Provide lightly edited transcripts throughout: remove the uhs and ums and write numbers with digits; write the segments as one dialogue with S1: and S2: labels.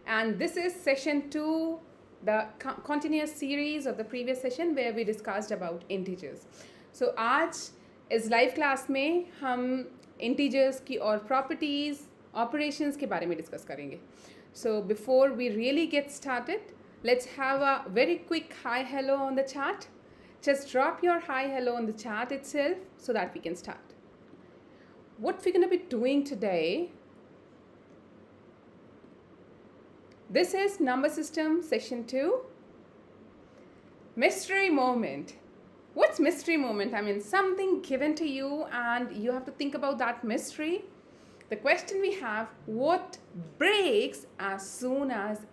S1: And this is session 2, the continuous series of the previous session where we discussed about integers. So आज इस live class में हम integers की और properties, operations के बारे में discuss करेंगे. So before we really get started, let's have a very quick hi hello on the chat. Just drop your hi hello on the chat itself so that we can start. What we're going to be doing today, this is number system session 2. Mystery moment. What's mystery moment? I mean, something given to you and you have to think about that mystery. The question we have, what breaks as soon as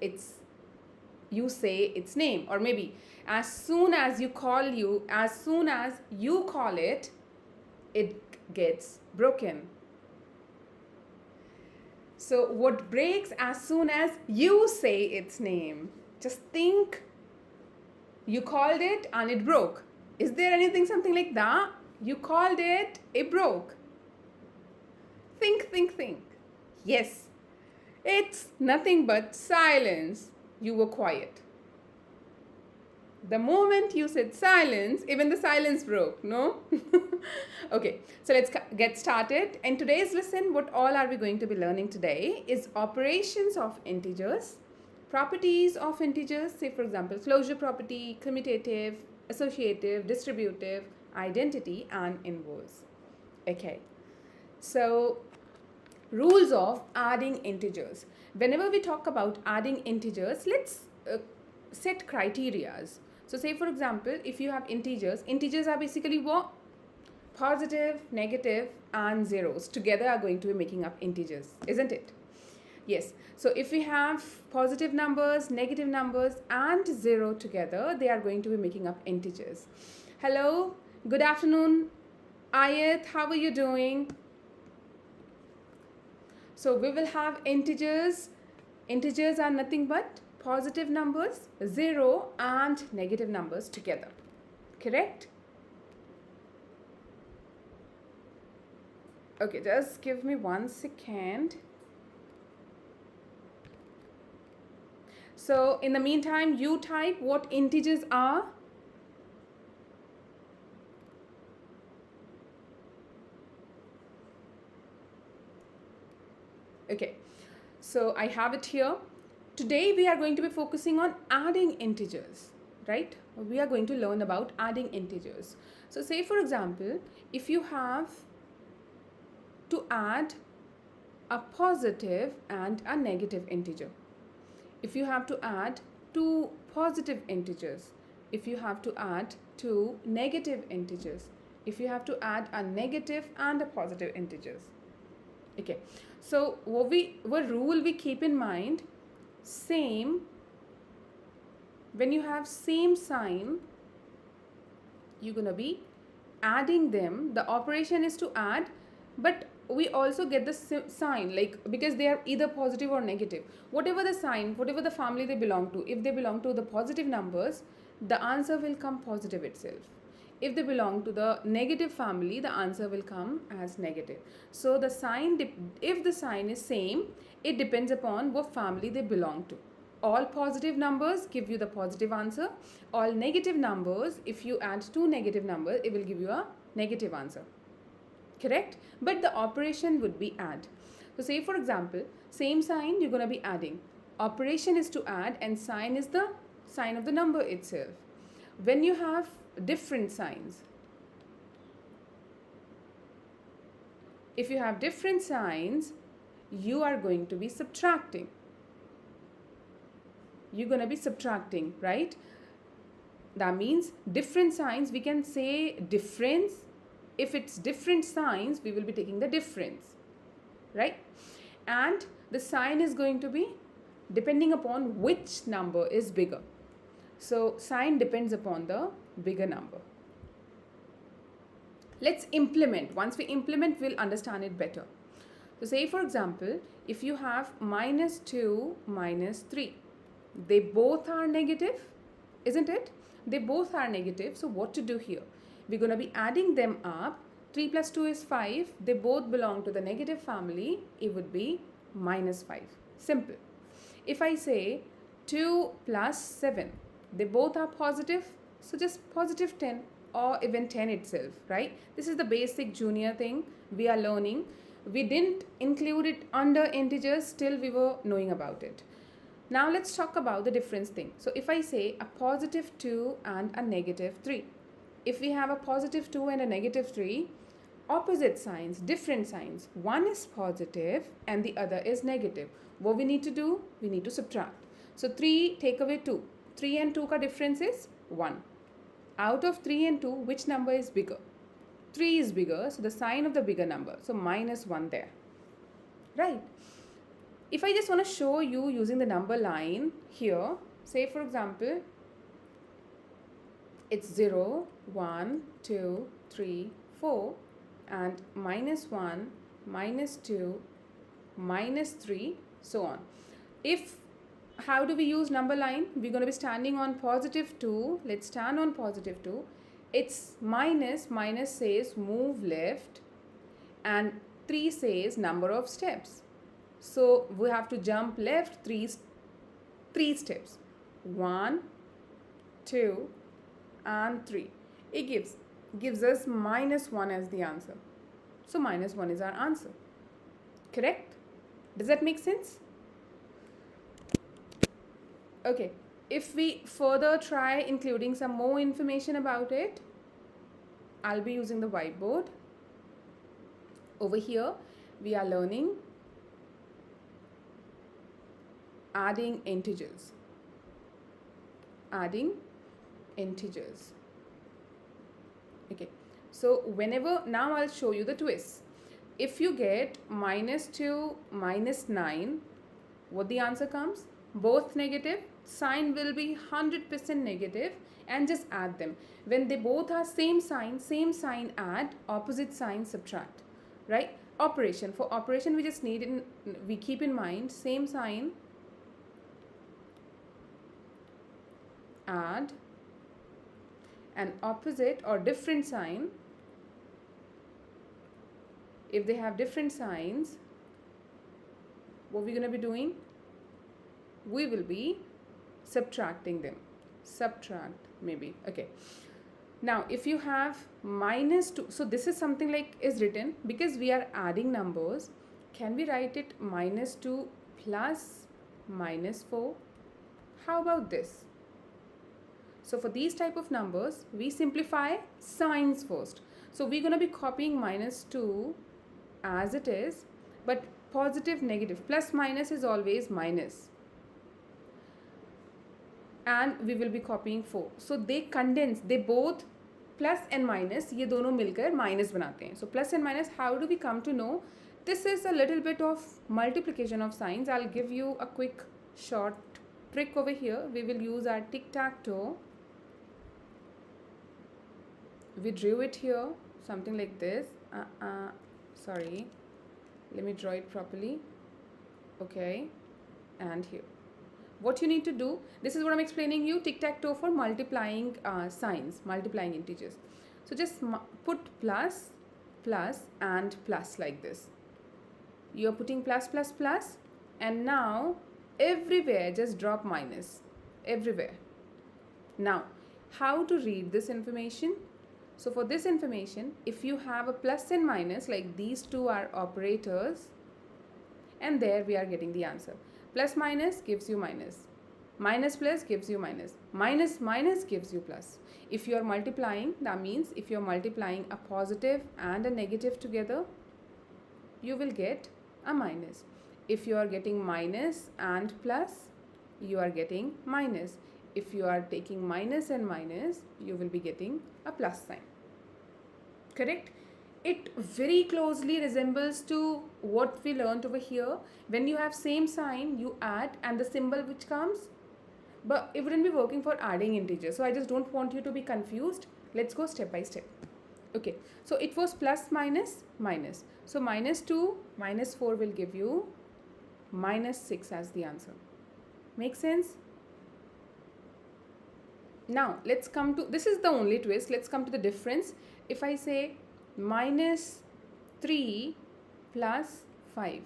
S1: you say its name, or maybe as soon as you call it, it gets broken. So what breaks as soon as you say its name? Just think, you called it and it broke. Is there anything something like that? You called it, it broke. Think. Yes, it's nothing but silence. You were quiet. The moment you said silence, even the silence broke, no? Okay, so let's get started. In today's lesson, what all are we going to be learning today is operations of integers, properties of integers, say for example, closure property, commutative, associative, distributive, identity, and inverse. Okay, so rules of adding integers. Whenever we talk about adding integers, let's set criterias. So say for example, if you have integers are basically what? Positive, negative, and zeros together are going to be making up integers, isn't it? Yes. So if we have positive numbers, negative numbers, and zero together, they are going to be making up integers. Hello, good afternoon, Ayat, how are you doing? So we will have integers. Integers are nothing but positive numbers, 0, and negative numbers together. Correct? Okay, just give me 1 second. So in the meantime, you type what integers are. Okay, so I have it here. Today we are going to be focusing on adding integers, right? We are going to learn about adding integers. So say for example, if you have to add a positive and a negative integer, if you have to add two positive integers, if you have to add two negative integers, if you have to add a negative and a positive integers. Okay, so what rule we keep in mind? Same, when you have same sign, you're gonna be adding them. The operation is to add, but we also get the sign, like, because they are either positive or negative. Whatever the sign, whatever the family they belong to, if they belong to the positive numbers, the answer will come positive itself. If they belong to the negative family, the answer will come as negative. So the sign, if the sign is same, it depends upon what family they belong to. All positive numbers give you the positive answer. All negative numbers, if you add two negative numbers, it will give you a negative answer. Correct? But the operation would be add. So say for example, same sign, you're going to be adding. Operation is to add and sign is the sign of the number itself. When you have different signs, if you have different signs, you are going to be subtracting. You're going to be subtracting, right? That means different signs, we can say difference. If it's different signs, we will be taking the difference, right? And the sign is going to be depending upon which number is bigger. So sign depends upon the bigger number. Let's implement. Once we implement, we'll understand it better. So say for example, if you have -2, -3, they both are negative, isn't it? They both are negative. So what to do here? We're going to be adding them up. 3 plus 2 is 5. They both belong to the negative family. It would be -5. Simple. If I say 2 plus 7, they both are positive, so just positive 10 or even 10 itself, right? This is the basic junior thing we are learning. We didn't include it under integers, still we were knowing about it. Now let's talk about the difference thing. So if I say a positive 2 and a negative 3, if we have a positive 2 and a negative 3, opposite signs, different signs. One is positive and the other is negative. What we need to do? We need to subtract. So 3 take away 2. 3 and 2 ka difference is 1. Out of 3 and 2, which number is bigger? 3 is bigger, so the sign of the bigger number. So minus 1 there. Right? If I just want to show you using the number line here, say for example, it's 0, 1, 2, 3, 4 and minus 1, minus 2, minus 3, so on. How do we use number line? We're going to be standing on positive 2. Let's stand on positive 2. It's minus says move left and 3 says number of steps. So we have to jump left three steps. 1, 2 and 3. It gives us minus 1 as the answer. So minus 1 is our answer. Correct? Does that make sense? Okay. If we further try including some more information about it, I'll be using the whiteboard. Over here, we are learning adding integers. Adding integers. Okay. So now I'll show you the twist. If you get minus 2, minus 9, what the answer comes? Both negative, sign will be 100% negative and just add them. When they both are same sign add, opposite sign subtract, right? Operation. For operation we keep in mind same sign add and opposite or different sign. If they have different signs, what we're going to be doing? We will be subtracting them. Subtract maybe. Okay. Now if you have minus 2, so this is something like is written because we are adding numbers. Can we write it minus 2 plus minus 4? How about this? So for these type of numbers, we simplify signs first. So we're going to be copying minus 2 as it is, but positive, negative, plus minus is always minus. And we will be copying 4. So they condense, they both plus and minus, ये दोनों मिलकर minus बनाते हैं. So plus and minus, how do we come to know? This is a little bit of multiplication of signs. I'll give you a quick short trick over here. We will use our tic-tac-toe. We drew it here, something like this. Sorry, let me draw it properly. Okay, and here. What you need to do, this is what I'm explaining you, tic-tac-toe for multiplying signs, multiplying integers. So just put plus, plus and plus like this. You're putting plus, plus, plus, and now everywhere just drop minus, everywhere. Now, how to read this information? So for this information, if you have a plus and minus, like these two are operators, and there we are getting the answer. Plus minus gives you minus. Minus plus gives you minus. Minus minus gives you plus. If you are multiplying, that means if you are multiplying a positive and a negative together, you will get a minus. If you are getting minus and plus, you are getting minus. If you are taking minus and minus, you will be getting a plus sign. Correct? It very closely resembles to what we learned over here. When you have same sign, you add and the symbol which comes, but it wouldn't be working for adding integers. So I just don't want you to be confused. Let's go step by step. Okay, so it was plus minus minus. So minus 2 minus 4 will give you minus 6 as the answer. Make sense? Now let's come to, this is the only twist. Let's come to the difference. If I say minus 3 plus 5,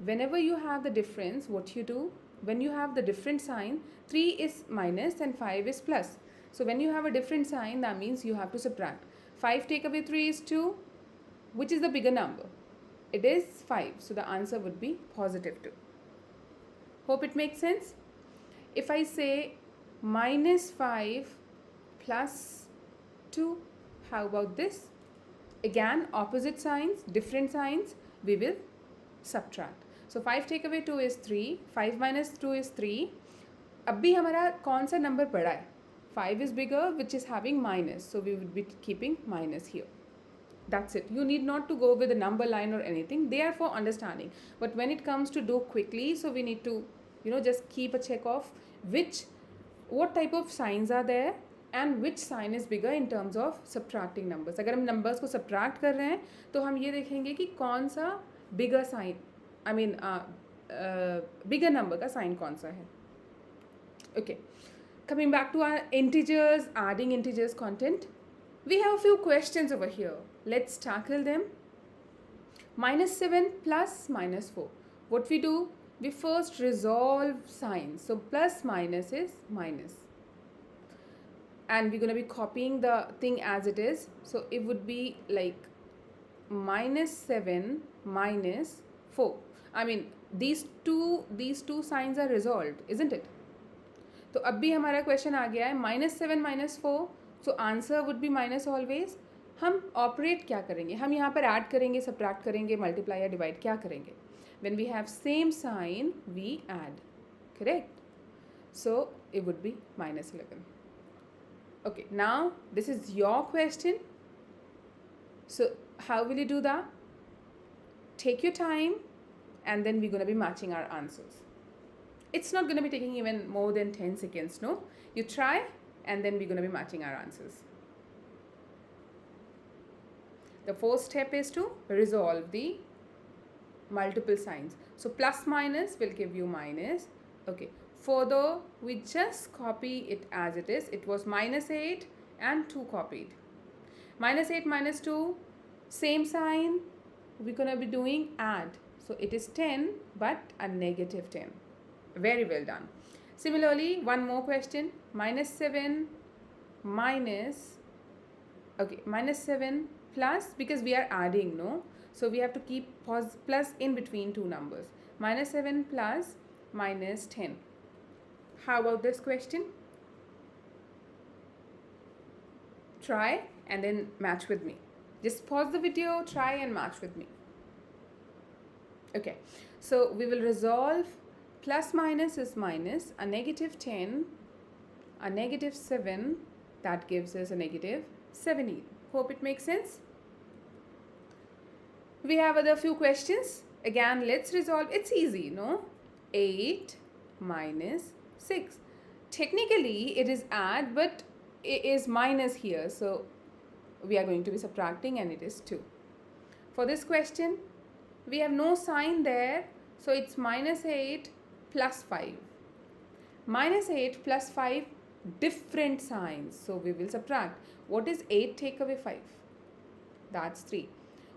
S1: whenever you have the difference, what you do? when you have the different sign, 3 is minus and 5 is plus. So when you have a different sign, that means you have to subtract. 5 take away 3 is 2. Which is the bigger number? It is 5. So the answer would be positive 2. Hope it makes sense. If I say minus 5 plus 2, how about this? Again, opposite signs, different signs, we will subtract. So 5 take away 2 is 3. 5 minus 2 is 3. अभी हमारा कौन सा number बड़ा है? 5 is bigger, which is having minus. So we would be keeping minus here. That's it. You need not to go with a number line or anything. They are for understanding. But when it comes to do quickly, so we need to, just keep a check of what type of signs are there and which sign is bigger in terms of subtracting numbers. अगर हम numbers को subtract कर रहे हैं तो हम ये देखेंगे कि कौन सा bigger sign, bigger number का sign कौन सा है. Okay, coming back to our integers, adding integers content. We have a few questions over here. Let's tackle them. Minus 7 plus minus 4. What we do? We first resolve signs. So plus minus is minus. And we're going to be copying the thing as it is. So it would be like minus 7 minus 4. These two signs are resolved, isn't it? तो अब भी हमारा question आ गया है -7 -4. So answer would be minus always. हम operate क्या करेंगे? हम यहाँ पर ऐड करेंगे, सब्ट्रैक्ट करेंगे, मल्टीप्लाई या डिवाइड, क्या करेंगे? When we have same sign we add, correct? So it would be -11. Okay, now this is your question. So how will you do that? Take your time and then we're going to be matching our answers. It's not going to be taking even more than 10 seconds, no? You try and then we're going to be matching our answers. The first step is to resolve the multiple signs. So plus minus will give you minus. Okay. Further, we just copy it as it is. It was -8 and 2 copied. -8 minus 2, same sign. We're going to be doing add. So it is 10 but a -10. Very well done. Similarly, one more question. -7 minus, okay, -7 plus, because we are adding, no? So we have to keep plus in between two numbers. -7 plus -10. How about this question? Try and then match with me. Just pause the video, try and match with me. Okay, so we will resolve plus minus is minus, a -10, a -7, that gives us a -17. Hope it makes sense. We have other few questions. Again, let's resolve. It's easy, no? 8 minus 6. Technically it is add, but it is minus here, so we are going to be subtracting and it is 2. For this question we have no sign there, so it's -8 plus 5. -8 plus 5, different signs, so we will subtract. What is 8 take away 5? That's 3.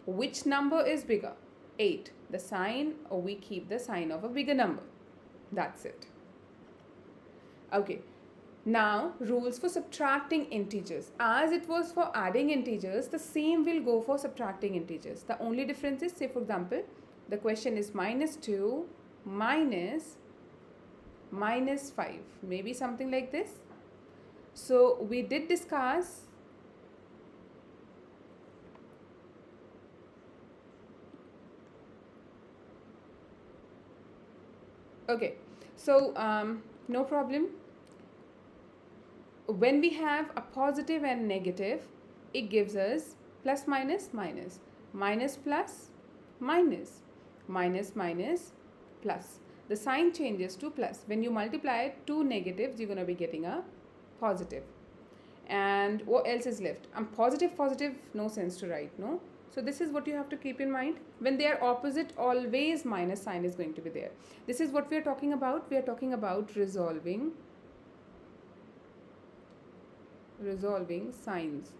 S1: Which number is bigger? 8. The sign, or we keep the sign of a bigger number. That's it. Okay, now rules for subtracting integers. As it was for adding integers, the same will go for subtracting integers. The only difference is, say for example, the question is -2 minus -5, maybe something like this. So we did discuss okay, so no problem. When we have a positive and negative, it gives us plus minus minus, minus plus minus, minus minus plus. The sign changes to plus. When you multiply two negatives, you're going to be getting a positive. And what else is left? Positive, no sense to write, no? So this is what you have to keep in mind. When they are opposite, always minus sign is going to be there. This is what we are talking about. We are talking about resolving signs.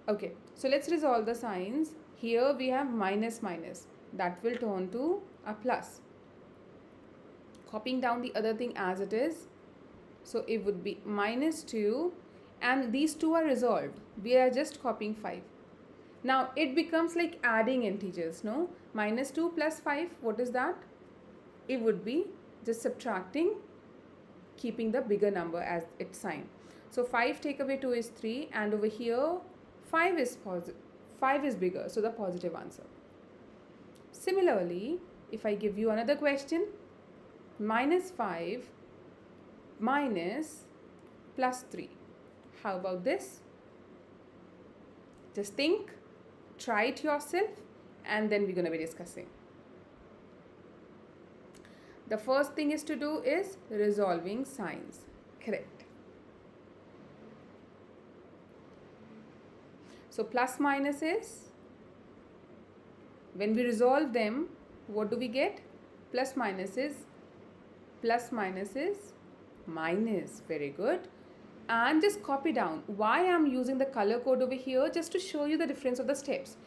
S1: Okay, so let's resolve the signs. Here we have minus minus, that will turn to a plus. copying down the other thing as it is. So it would be minus 2, and these two are resolved. We are just copying 5. Now it becomes like adding integers, no? Minus 2 plus 5, what is that? It would be just subtracting, keeping the bigger number as its sign. So 5 take away 2 is 3, and over here 5 is positive. 5 is bigger, so the positive answer. Similarly, if I give you another question, minus 5 minus plus 3. How about this? Just think, try it yourself, and then we're going to be discussing. The first thing is to do is resolving signs. Correct. So plus minus is, when we resolve them, what do we get? Plus minus is minus. Very good. And just copy down. Why I am using the color code over here? Just to show you the difference of the steps.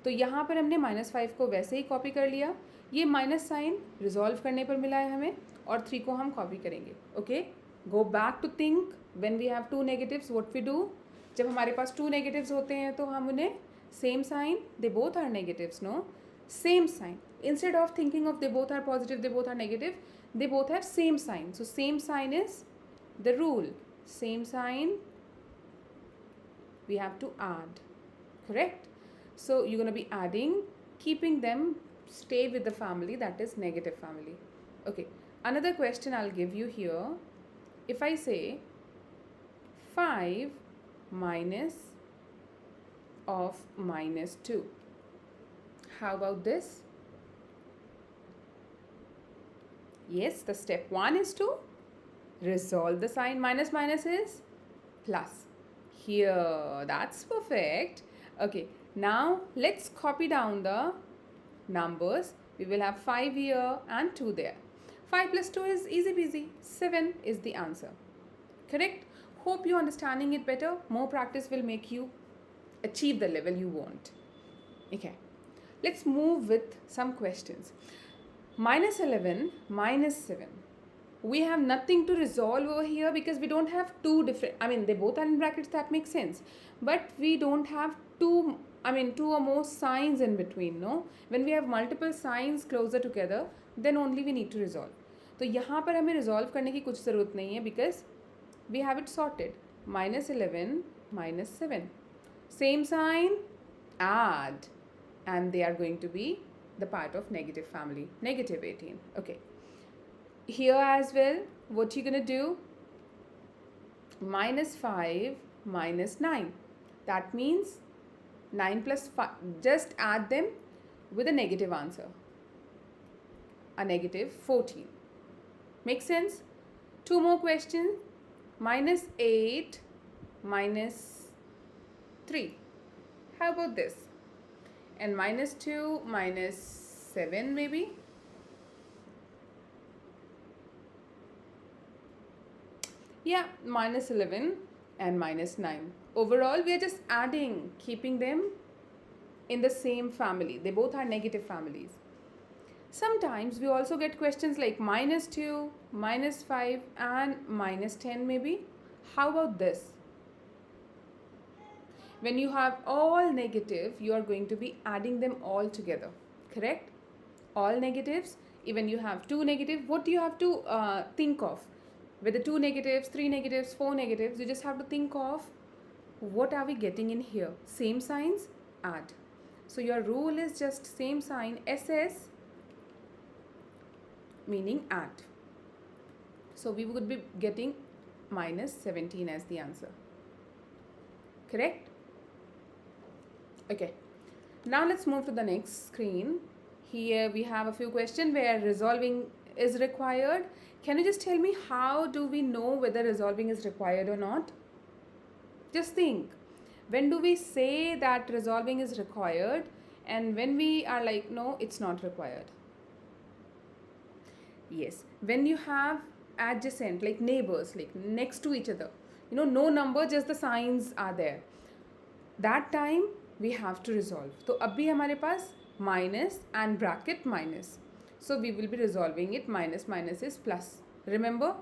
S1: तो यहाँ पर हमने -5 को वैसे ही copy कर लिया. ये minus sign resolve करने पर मिला है हमें, और 3 को हम कॉपी करेंगे. Okay, go back to think. When we have two negatives, what we do? जब हमारे पास टू नेगेटिव्स होते हैं तो हम उन्हें same sign, they both are negatives, no, same sign. Instead of thinking of they both are positive, they both are negative, they both have same sign. So same sign is the rule. Same sign we have to add. Correct? So you're going to be adding, keeping them stay with the family, that is negative family. Okay, another question I'll give you here. If I say 5 minus of minus 2, how about this? Yes, the step 1 is to resolve the sign. Minus minus is plus. Here, that's perfect. Okay, now let's copy down the numbers. We will have 5 here and 2 there. 5 plus 2 is easy peasy. 7 is the answer. Correct? Hope you're understanding it better. More practice will make you achieve the level you want. Okay, let's move with some questions. Minus 11, minus 7. We have nothing to resolve over here because we don't have two different, I mean, they both are in brackets, that makes sense. But we don't have two or more signs in between, no? When we have multiple signs closer together, then only we need to resolve. तो यहाँ पर हमें resolve करने की कुछ ज़रूरत नहीं है because we have it sorted. Minus 11, minus 7. Same sign, add. And they are going to be the part of negative family, negative 18. Okay, here as well, what you gonna do? Minus 5 minus 9, that means 9 plus 5, just add them with a negative answer, a negative 14. Make sense? Two more questions. Minus 8 minus 3, how about this? And minus 2 minus 7 maybe. Yeah, minus 11 and minus 9. Overall, we are just adding, keeping them in the same family. They both are negative families. Sometimes we also get questions like minus 2, minus 5 and minus 10 maybe. How about this? When you have all negative, you are going to be adding them all together. Correct? All negatives. Even you have two negative, what do you have to think of? Whether 2 negatives, 3 negatives, 4 negatives, you just have to think of what are we getting in here. Same signs, add. So your rule is just same sign, SS, meaning add. So we would be getting minus 17 as the answer. Correct? Okay. Now let's move to the next screen. Here we have a few questions where resolving is required. Can you just tell me how do we know whether resolving is required or not? Just think. When do we say that resolving is required and when we are like, no, it's not required? Yes. When you have adjacent, like neighbors, like next to each other, you know, no number, just the signs are there. That time we have to resolve. तो अब भी हमारे पास minus and bracket minus. So we will be resolving it. Minus minus is plus. Remember?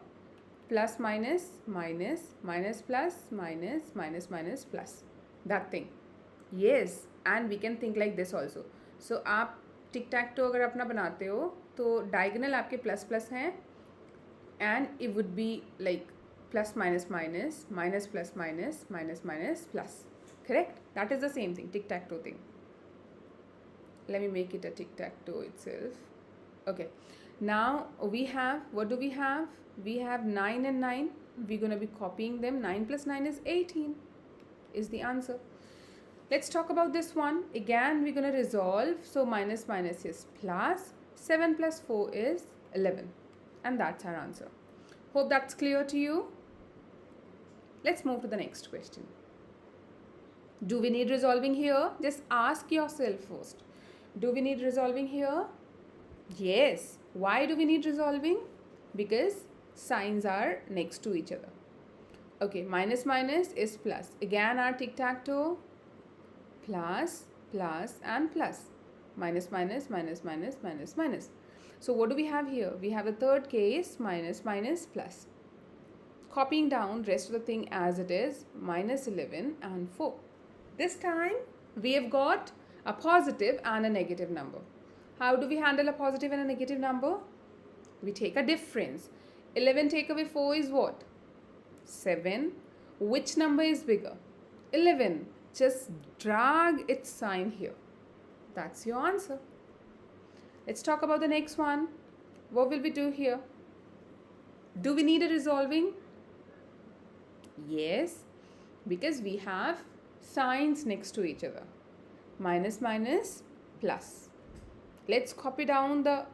S1: Plus minus minus minus plus minus minus minus plus. That thing. Yes, and we can think like this also. So आप टिक टैक to अगर अपना बनाते हो तो diagonal आपके plus plus हैं and it would be like plus minus minus minus plus minus minus minus plus. Correct? That is the same thing, tic tac toe thing. Let me make it a tic tac toe itself. Okay, now we have, what do we have? We have 9 and 9. We're going to be copying them. 9 plus 9 is 18 is the answer. Let's talk about this one. Again, we're going to resolve. So minus minus is plus. 7 plus 4 is 11. And that's our answer. Hope that's clear to you. Let's move to the next question. Do we need resolving here? Just ask yourself first. Do we need resolving here? Yes. Why do we need resolving? Because signs are next to each other. Okay, minus minus is plus. Again, our tic-tac-toe. Plus, plus and plus. Minus minus, minus minus, minus minus. So what do we have here? We have the third case, minus minus plus. Copying down rest of the thing as it is, minus 11 and 4. This time we have got a positive and a negative number. How do we handle a positive and a negative number? We take a difference. 11 take away 4 is what? 7. Which number is bigger? 11. Just drag its sign here. That's your answer. Let's talk about the next one. What will we do here? Do we need a resolving? Yes, because we have signs next to each other. Minus minus plus. Let's copy down the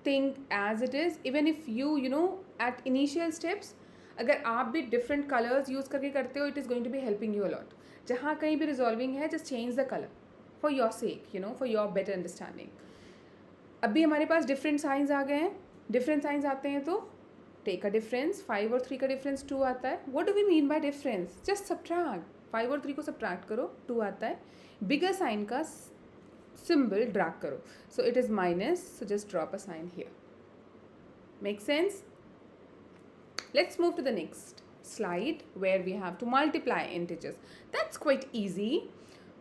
S1: thing as it is. Even if you at initial steps, अगर आप भी different colors use करके करते हो, it is going to be helping you a lot. जहाँ कहीं भी resolving है, just change the color for your sake, for your better understanding. अभी हमारे पास different signs आ गए हैं. Different signs आते हैं तो take a difference. 5 और 3 का difference 2 आता है. What do we mean by difference? Just subtract. 5 और 3 को subtract करो, 2 आता है. Bigger sign का symbol drag करो. So it is minus, so just drop a sign here. Make sense? Let's move to the next slide where we have to multiply integers. That's quite easy.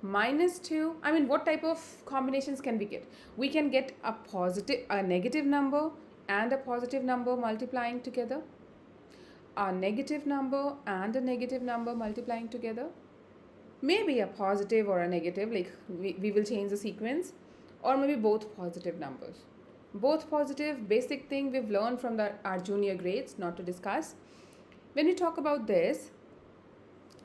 S1: Minus 2, what type of combinations can we get? We can get a negative number and a positive number multiplying together. A negative number and a negative number multiplying together. Maybe a positive or a negative, like we will change the sequence, or maybe both positive numbers. Both positive, basic thing we've learned from our junior grades, not to discuss. When we talk about this,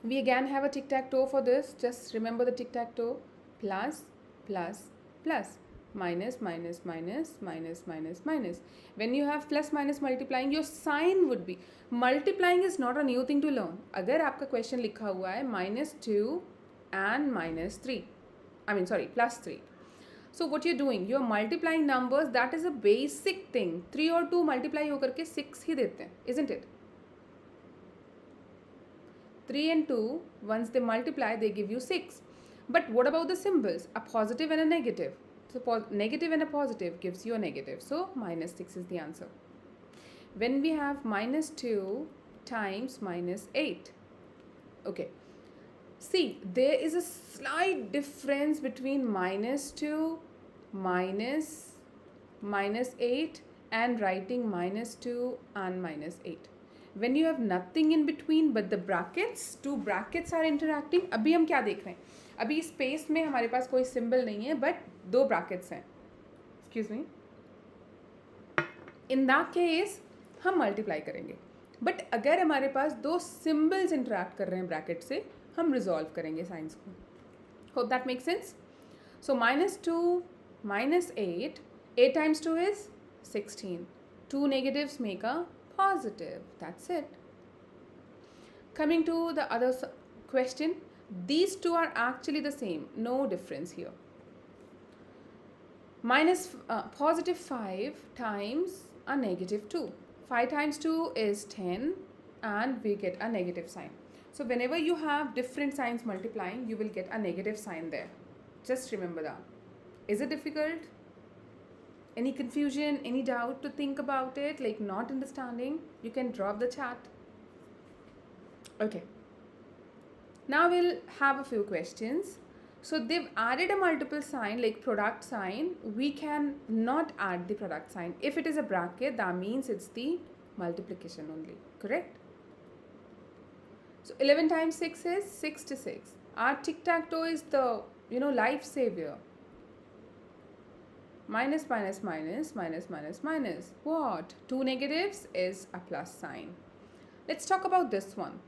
S1: we again have a tic-tac-toe for this. Just remember the tic-tac-toe. Plus, plus, plus. Minus, minus, minus, minus, minus, minus. When you have plus minus multiplying, your sign would be. Multiplying is not a new thing to learn. अगर आपका question लिखा हुआ है minus 2 and minus 3. Plus 3. So what you're doing, you're multiplying numbers. That is a basic thing. 3 और 2 multiply होकर के 6 ही देते हैं, isn't it? 3 and 2, once they multiply, they give you 6. But what about the symbols? A positive and a negative. So negative and a positive gives you a negative. So minus 6 is the answer. When we have minus 2 times minus 8. Okay. See, there is a slight difference between minus 2, minus 8 and writing minus 2 and minus 8. When you have nothing in between but the brackets, two brackets are interacting. अभी हम क्या देख रहे हैं? अभी space में हमारे पास कोई symbol नहीं है, but दो brackets हैं. Excuse me. In that case, हम multiply करेंगे. But अगर हमारे पास दो symbols interact कर रहे हैं bracket से, हम resolve करेंगे signs को. Hope that makes sense. So minus 2, minus 8. 8 times 2 is 16. Two negatives make a positive. That's it. Coming to the other question, these two are actually the same. No difference here. Positive 5 times a negative 2. 5 times 2 is 10 and we get a negative sign. So whenever you have different signs multiplying, you will get a negative sign there. Just remember that. Is it difficult? Any confusion, any doubt to think about it, like not understanding, you can drop the chat. Okay. Now we'll have a few questions. So they've added a multiple sign like product sign. We can not add the product sign. If it is a bracket, that means it's the multiplication only. Correct? So 11 times 6 is 66. Our tic-tac-toe is the, life savior. Minus, minus, minus, minus, minus, minus. What? Two negatives is a plus sign. Let's talk about this one.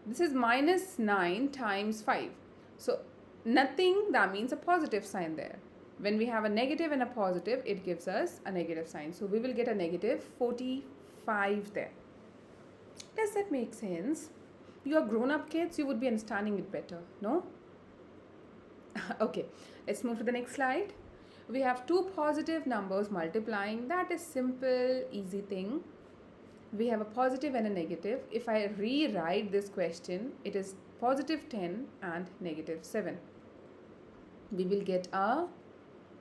S1: This is minus 9 times 5. So nothing, that means a positive sign there. When we have a negative and a positive, it gives us a negative sign. So we will get a negative 45 there. Does that make sense? You are grown-up kids, you would be understanding it better, no? Okay, let's move to the next slide. We have two positive numbers multiplying. That is simple, easy thing. We have a positive and a negative. If I rewrite this question, it is positive 10 and negative 7. We will get a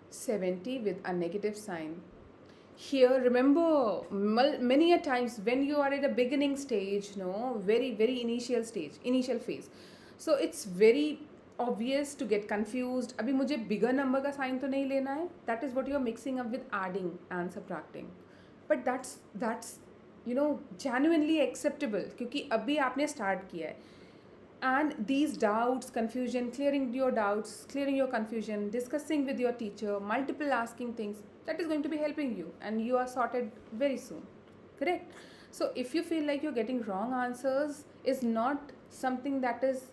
S1: 70 with a negative sign. Here, remember, many a times when you are at a beginning stage, very initial stage, initial phase. So it's very obvious to get confused. Abhi mujhe bigger number ka sign to nahi lena hai. That is what you are mixing up with adding and subtracting. But that's genuinely acceptable क्योंकि अभी आपने start किया है. And these doubts, confusion, clearing your doubts, clearing your confusion, discussing with your teacher, multiple asking things, that is going to be helping you and you are sorted very soon. Correct? So if you feel like you're getting wrong answers, is not something that is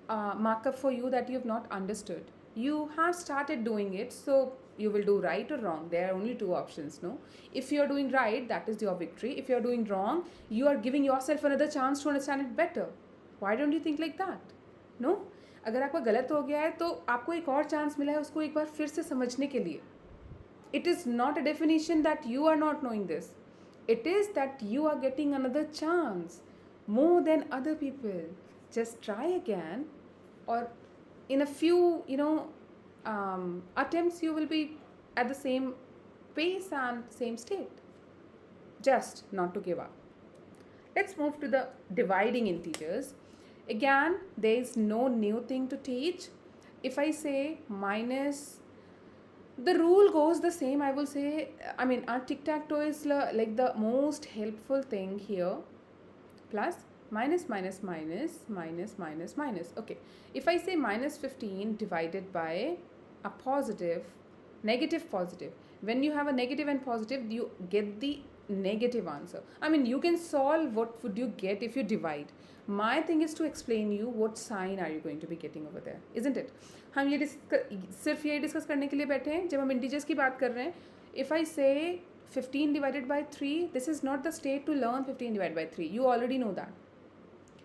S1: markup for you that you have not understood. You have started doing it, so you will do right or wrong. There are only two options, no? If you are doing right, that is your victory. If you are doing wrong, you are giving yourself another chance to understand it better. Why don't you think like that? No? अगर आपका गलत हो गया है तो आपको एक और चांस मिला है उसको एक बार फिर से समझने के लिए. It is not a definition that you are not knowing this. It is that you are getting another chance more than other people. Just try again, or in a few, attempts you will be at the same pace and same state. Just not to give up. Let's move to the dividing integers. Again, there is no new thing to teach. If I say minus, the rule goes the same. I will say, our tic-tac-toe is like the most helpful thing here. Plus, minus, minus, minus, minus, minus, minus. Okay, if I say minus 15 divided by a positive, negative, positive. When you have a negative and positive, you get the negative answer. You can solve what would you get if you divide. My thing is to explain you what sign are you going to be getting over there, isn't it? हम ये सिर्फ ये discuss करने के लिए बैठे हैं जब हम इंटीजर्स की बात कर रहे हैं. If I say 15 divided by 3, this is not the state to learn 15 divided by 3. You already know that.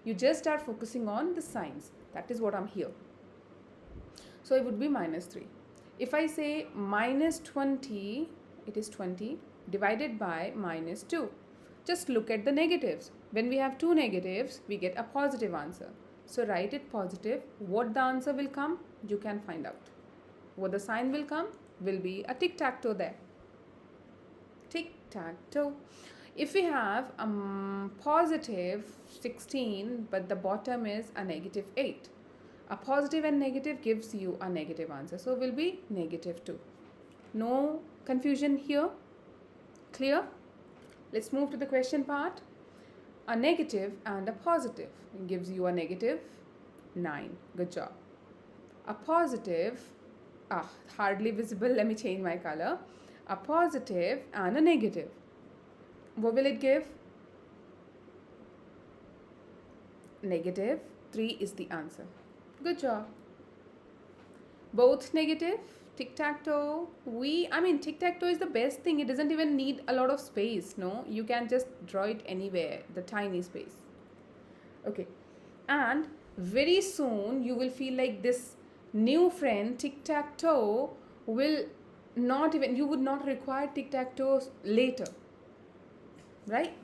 S1: You just start focusing on the signs. That is what I'm here. So it would be minus 3. If I say minus 20, it is 20 divided by minus 2. Just look at the negatives. When we have two negatives, we get a positive answer. So write it positive. What the answer will come, you can find out. What the sign will come will be a tic-tac-toe there. Tic-tac-toe. If we have positive 16, but the bottom is a negative 8. A positive and negative gives you a negative answer. So it will be negative 2. No confusion here. Clear? Let's move to the question part. A negative and a positive gives you a negative 9. Good job. A positive, hardly visible. Let me change my color. A positive and a negative. What will it give? Negative 3 is the answer. Good job. Both negative. Tic-tac-toe. Tic-tac-toe is the best thing. It doesn't even need a lot of space. No, you can just draw it anywhere. The tiny space. Okay. And very soon you will feel like this new friend tic-tac-toe will not even, you would not require tic-tac-toe later. Right?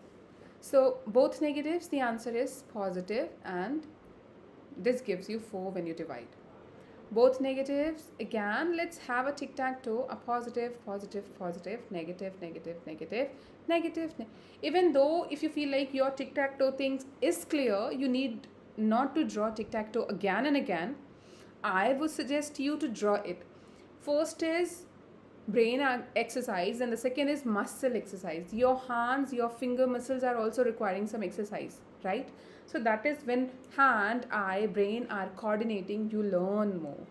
S1: So both negatives, the answer is positive, and this gives you 4 when you divide. Both negatives. Again, let's have a tic-tac-toe, a positive, positive, positive, negative, negative, negative, negative. Even though if you feel like your tic-tac-toe thing is clear, you need not to draw tic-tac-toe again and again. I would suggest you to draw it. First is brain exercise and the second is muscle exercise. Your hands, your finger muscles are also requiring some exercise, right? So that is when hand, eye, brain are coordinating, you learn more.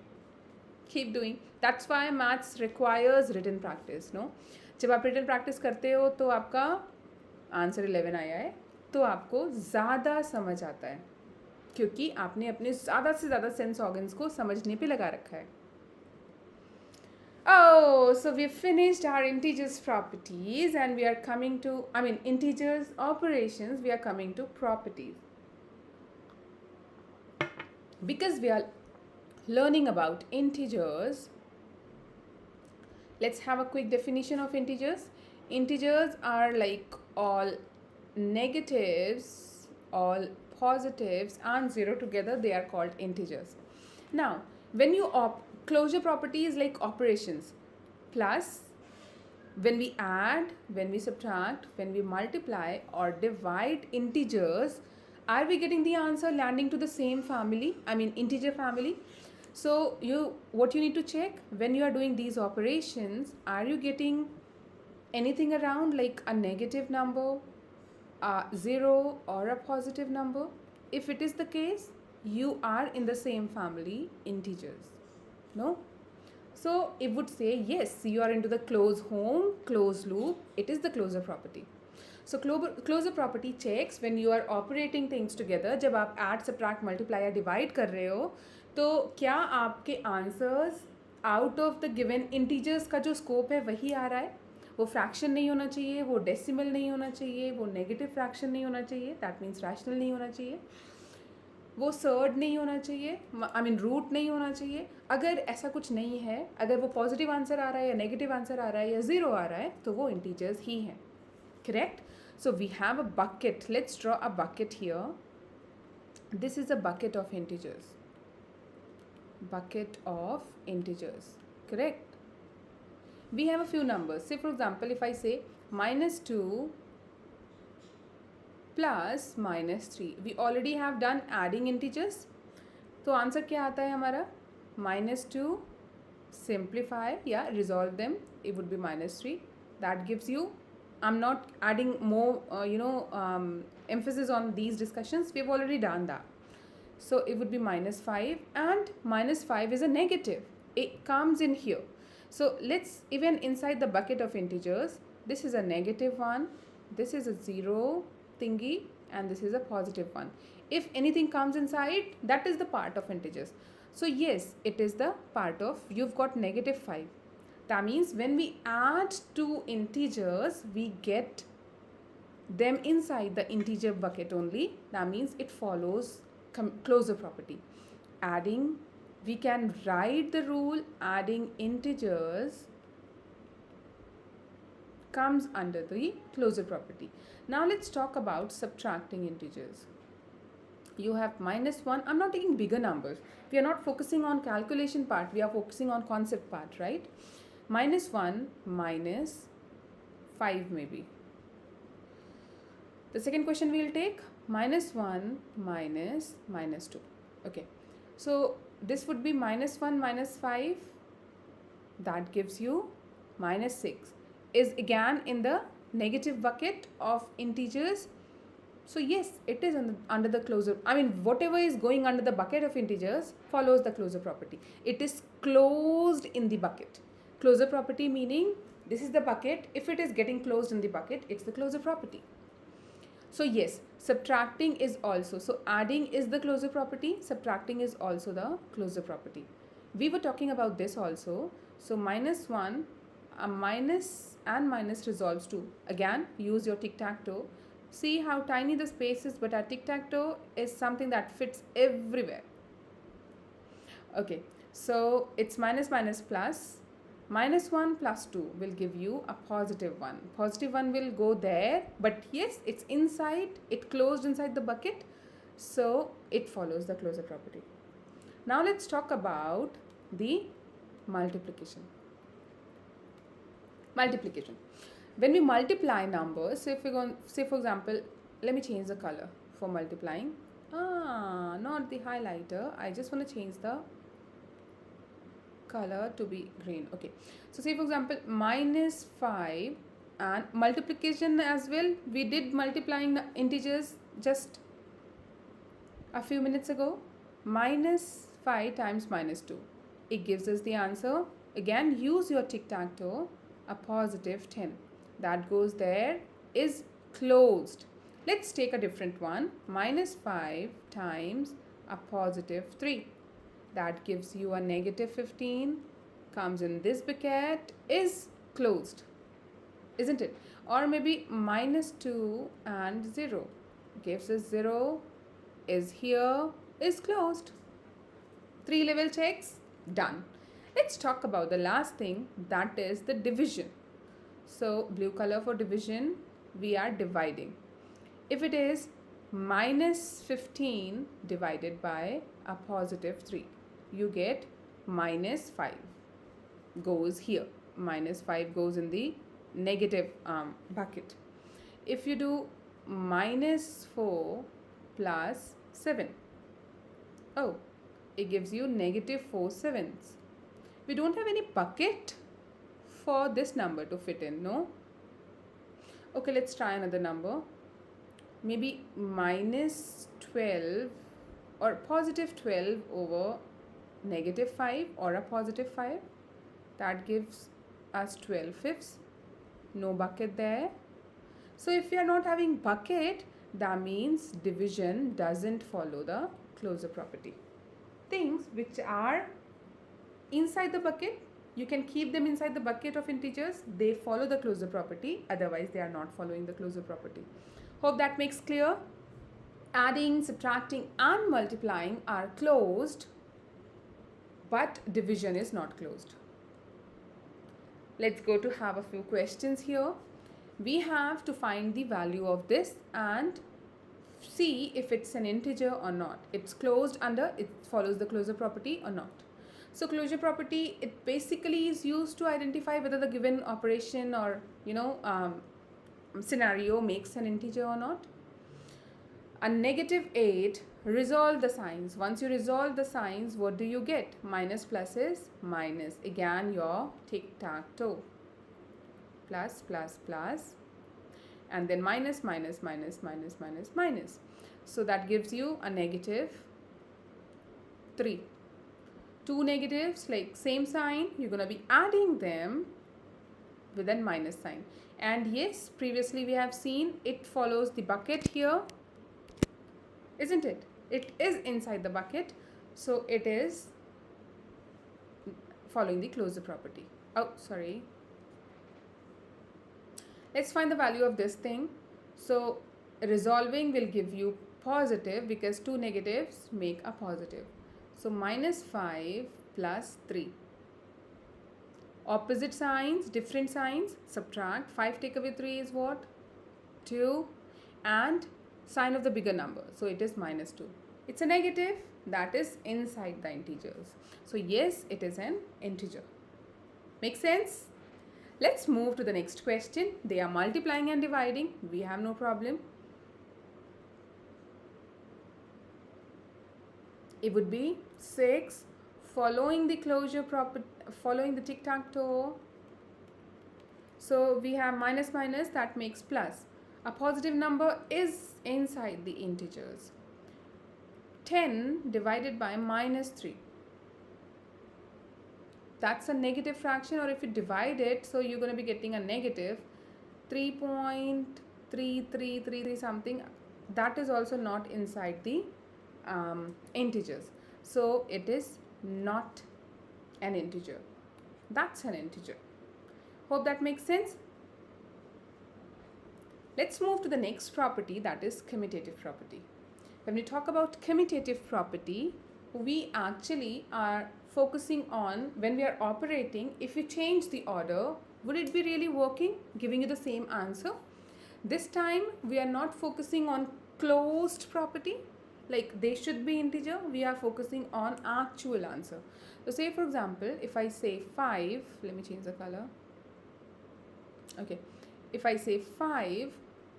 S1: Keep doing. That's why maths requires written practice, no? जब आप written practice करते हो तो आपका answer 11 आया है तो आपको ज़्यादा समझ आता है क्योंकि आपने अपने ज़्यादा से ज़्यादा सेंस ऑर्गन्स को समझने पे लगा रखा है. Oh, so we've finished our integers properties and we are coming to, integers operations, we are coming to properties. Because we are learning about integers, let's have a quick definition of integers. Integers are like all negatives, all positives and 0 together, they are called integers. Now, when you closure property is like operations. Plus, when we add, when we subtract, when we multiply or divide integers, are we getting the answer landing to the same family? Integer family. So what you need to check when you are doing these operations, are you getting anything around like a negative number, a 0 or a positive number? If it is the case, you are in the same family, integers. No? So it would say yes, you are into the closed home, closed loop, it is the closure property. So closure property checks when you are operating things together. जब आप add, subtract, multiply या divide कर रहे हो तो क्या आपके answers out of the given integers का जो scope है वही आ रहा है? वो fraction नहीं होना चाहिए, वो decimal नहीं होना चाहिए, वो negative fraction नहीं होना चाहिए, that means rational नहीं होना चाहिए, वो सर्ड नहीं होना चाहिए, रूट नहीं होना चाहिए. अगर ऐसा कुछ नहीं है, अगर वो पॉजिटिव आंसर आ रहा है या नेगेटिव आंसर आ रहा है या 0 आ रहा है तो वो इंटीजर्स ही हैं. Correct. So we have a bucket. Let's draw a bucket here. This is a bucket of integers. bucket of integers. Correct. We have a few numbers. Say for example, if I say -2 plus -3, we already have done adding integers. तो answer क्या आता है हमारा? -2, simplify, resolve them, it would be -3. That gives you, I'm not adding more emphasis on these discussions, we've already done that. So it would be -5 and -5 is a negative, it comes in here. So let's, even inside the bucket of integers, this is a negative one, this is a 0 thingy and this is a positive one. If anything comes inside, that is the part of integers. So yes, it is the part of, you've got -5. That means when we add two integers, we get them inside the integer bucket only. That means it follows closure property. Adding, we can write the rule adding integers comes under the closure property. Now let's talk about subtracting integers. You have -1. I'm not taking bigger numbers. We are not focusing on calculation part. We are focusing on concept part, right? -1 minus 5 maybe. The second question we'll take, -1 minus -2. Okay. So this would be -1 minus 5. That gives you -6. Is again in the negative bucket of integers. So yes, it is under the closure. Whatever is going under the bucket of integers follows the closure property. It is closed in the bucket. Closure property meaning this is the bucket. If it is getting closed in the bucket, it's the closure property. So yes, subtracting is also. So adding is the closure property. Subtracting is also the closure property. We were talking about this also. So -1, a minus and minus resolves to. Again, use your tic-tac-toe. See how tiny the space is, but our tic-tac-toe is something that fits everywhere. Okay, so it's minus minus plus. -1 plus 2 will give you a positive 1. Positive 1 will go there, but yes, it's inside, it closed inside the bucket, so it follows the closure property. Now let's talk about the multiplication. Multiplication. When we multiply numbers, so if we're going, say for example, let me change the color for multiplying. Not the highlighter. I just want to change the color to be green. Okay. So say for example, minus 5 and multiplication as well. We did multiplying the integers just a few minutes ago. Minus 5 times minus 2. It gives us the answer. Again, use your tic-tac-toe. A positive 10. That goes there is closed. Let's take a different one. Minus 5 times a positive 3. That gives you a negative 15. Comes in this bucket, is closed. Isn't it? Or maybe minus 2 and 0. Gives us 0, is here, is closed. 3 level checks, done. Let's talk about the last thing, that is the division. So blue color for division, we are dividing. If it is minus 15 divided by a positive 3, you get minus 5 goes here. Minus 5 goes in the negative bucket. If you do minus 4 plus 7, oh, it gives you negative 4 sevenths. We don't have any bucket for this number to fit in, no? Okay, let's try another number. Maybe minus 12 or positive 12 over negative 5 or a positive 5. That gives us 12 fifths. No bucket there. So if we are not having bucket, that means division doesn't follow the closure property. Things which are inside the bucket, you can keep them inside the bucket of integers. They follow the closure property. Otherwise, they are not following the closure property. Hope that makes clear. Adding, subtracting and multiplying are closed, but division is not closed. Let's go to have a few questions here. We have to find the value of this and see if it's an integer or not. It's closed under, it follows the closure property or not. So closure property, it basically is used to identify whether the given operation or scenario makes an integer or not. A negative 8, resolve the signs. Once you resolve the signs, what do you get? Minus plus is minus. Again, your tic-tac-toe. Plus, plus, plus. And then minus, minus, minus, minus, minus, minus. So that gives you a negative 3. Two negatives, like same sign, you're going to be adding them with a minus sign. And yes, previously we have seen it follows the bucket here. Isn't it? It is inside the bucket. So it is following the closure property. Oh, sorry. Let's find the value of this thing. So resolving will give you positive because two negatives make a positive. So minus 5 plus 3. Opposite signs, different signs, subtract. 5 take away 3 is what? 2. And sign of the bigger number. So it is minus 2. It's a negative that is inside the integers. So yes, it is an integer. Make sense? Let's move to the next question. They are multiplying and dividing. We have no problem. It would be 6 following the closure property, following the tic-tac-toe. So we have minus minus, that makes plus. A positive number is inside the integers. 10 divided by minus 3. That's a negative fraction, or if you divide it, so you're going to be getting a negative 3.3333 something. That is also not inside the integers. So it is not an integer. That's an integer. Hope that makes sense. Let's move to the next property, that is commutative property. When we talk about commutative property, we actually are focusing on when we are operating, if you change the order, would it be really working, giving you the same answer? This time we are not focusing on closed property, like they should be integer, we are focusing on actual answer. So say for example, if I say 5, let me change the color. Okay, if I say 5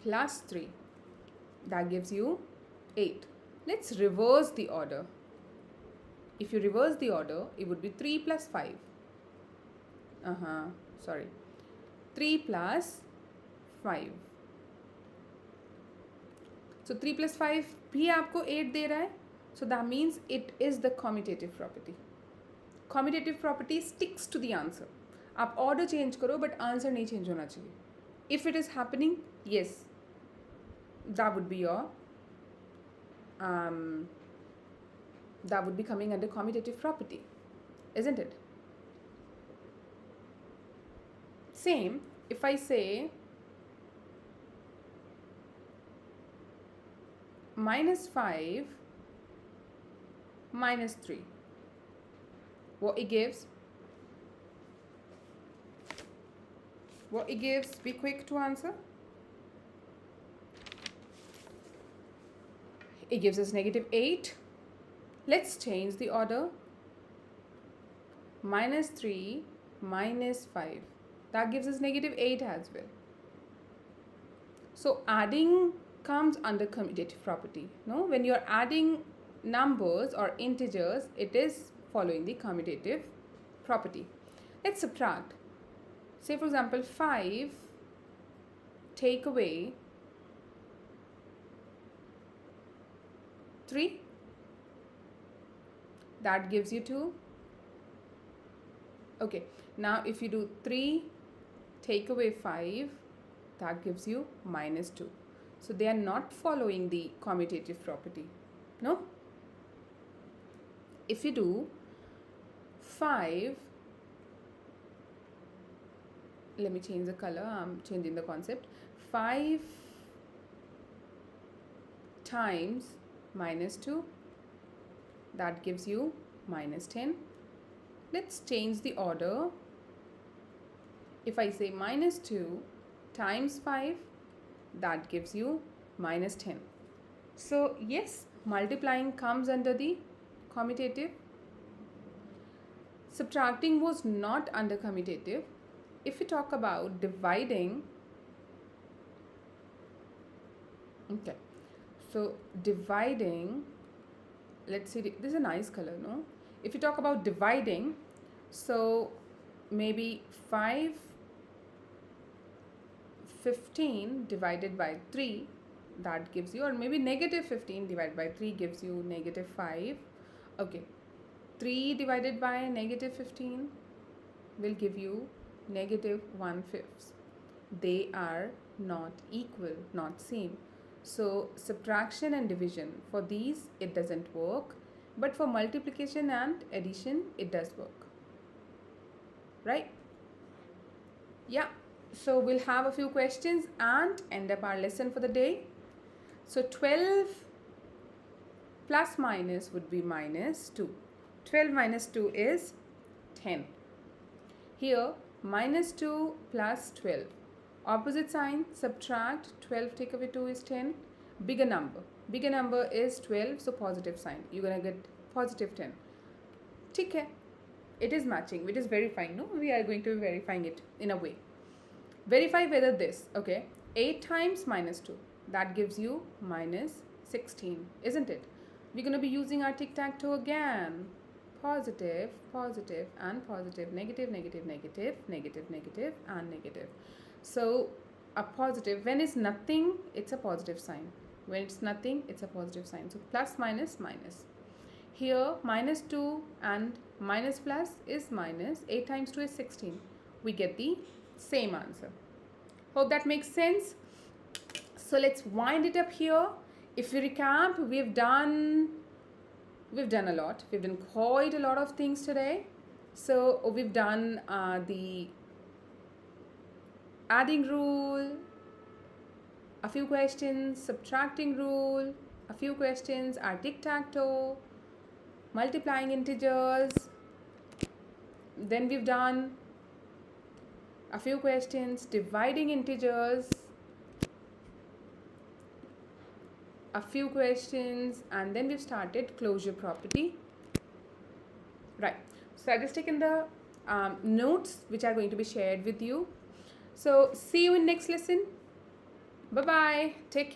S1: plus 3, that gives you 8. Let's reverse the order. If you reverse the order, it would be 3 plus 5. Sorry. 3 plus 5. So 3 plus 5 भी आपको 8 दे रहा है. So that means it is the commutative property. Commutative property sticks to the answer. आप order change करो but answer नहीं change होना चाहिए. If it is happening, yes, that would be your that would be coming under commutative property, isn't it? Same, if I say minus 5 minus 3, what it gives? What it gives, be quick to answer. It gives us negative 8. Let's change the order. Minus 3 minus 5. That gives us negative 8 as well. So adding comes under commutative property. No, when you're adding numbers or integers, it is following the commutative property. Let's subtract. Say for example, 5 take away 3, that gives you 2. Okay, now if you do 3 take away 5, that gives you minus 2. So they are not following the commutative property. No? If you do 5, let me change the color, I'm changing the concept. 5 times minus 2, that gives you minus 10. Let's change the order. If I say minus 2 times 5, that gives you minus 10. So yes, multiplying comes under the commutative. Subtracting was not under commutative. If we talk about dividing, okay, so dividing, let's see, this is a nice color, no? If you talk about dividing, so maybe 15 divided by 3, that gives you, or maybe negative 15 divided by 3 gives you negative 5. Okay, 3 divided by negative 15 will give you negative 1/5. They are not equal, not same. So subtraction and division, for these it doesn't work, but for multiplication and addition it does work, right? Yeah, so we'll have a few questions and end up our lesson for the day. So 12 plus minus would be minus 2. 12 minus 2 is 10. Here minus 2 plus 12. Opposite sign, subtract, 12 take away 2 is 10. Bigger number. Bigger number is 12, so positive sign. You're going to get positive 10. ठीक है. It is matching. It is verifying. No, we are going to be verifying it in a way. Verify whether this, okay, 8 times minus 2. That gives you minus 16, isn't it? We're going to be using our tic-tac-toe again. Positive, positive, and positive. Negative, negative, negative, negative, negative, and negative. So a positive, when it's nothing, it's a positive sign. When it's nothing, it's a positive sign. So plus, minus, minus. Here minus 2 and minus plus is minus. 8 times 2 is 16. We get the same answer. Hope that makes sense. So let's wind it up here. If we recap, we've done a lot. We've done quite a lot of things today. So we've done the adding rule, a few questions, subtracting rule, a few questions, our tic-tac-toe, multiplying integers. Then we've done a few questions, dividing integers, a few questions, and then we've started closure property. Right. So I've just taken the notes which are going to be shared with you. So see you in next lesson. Bye bye. Take care.